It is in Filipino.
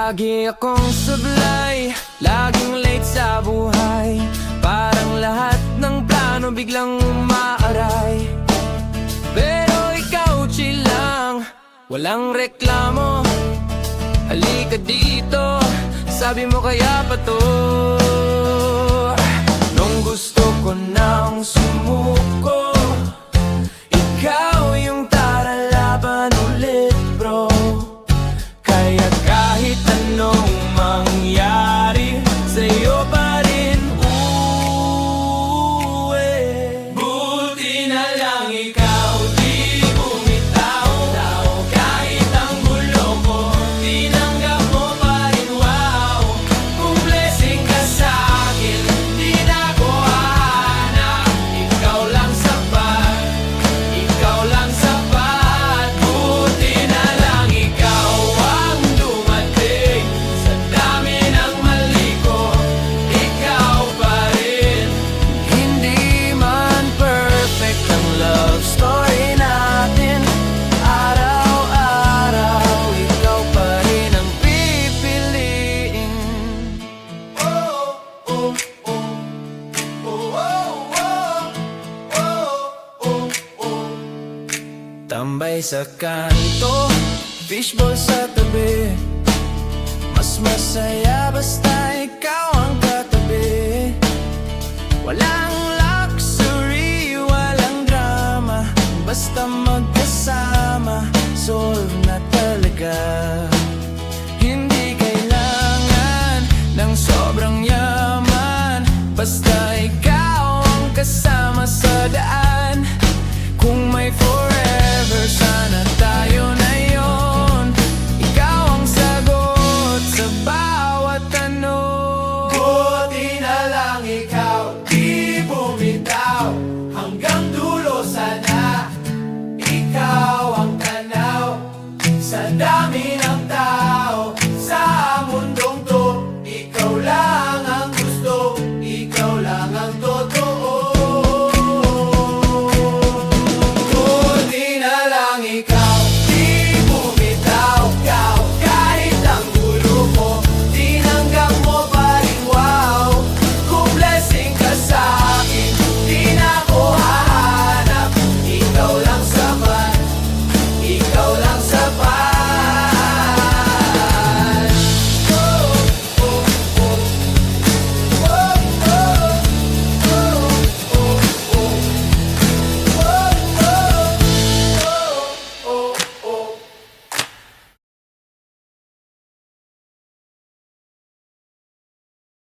Lagi akong sablay, laging late sa buhay. Parang lahat ng plano biglang umaaray. Pero ikaw chill lang, walang reklamo. Halika dito, sabi mo kaya pa to. Nung gusto ko nang sumuko, ikaw yung tara laban ulit bro. Kaya kahit anong mangyari, sa'yo pa rin uwi. Buti na lang ikaw di bumitaw. Kahit ang gulo ko, tinanggap mo pa rin wow. Kung blessing ka sa'kin, di na ko hahanap. Ikaw lang sapat, ikaw lang sapat. Buti na lang ikaw ang dumating. Sa dami ng mali ko, ikaw pa rin. Hindi man perfect ang love story natin. Araw-araw, ikaw pa rin ang pipiliin. Oh, oh, oh. Oh, oh, oh. Oh, oh. Tambay sa kanto, fishbowl sa tabi. Mas masaya basta ikaw ang katabi. Walang luxury, walang drama. Basta magkasama, solve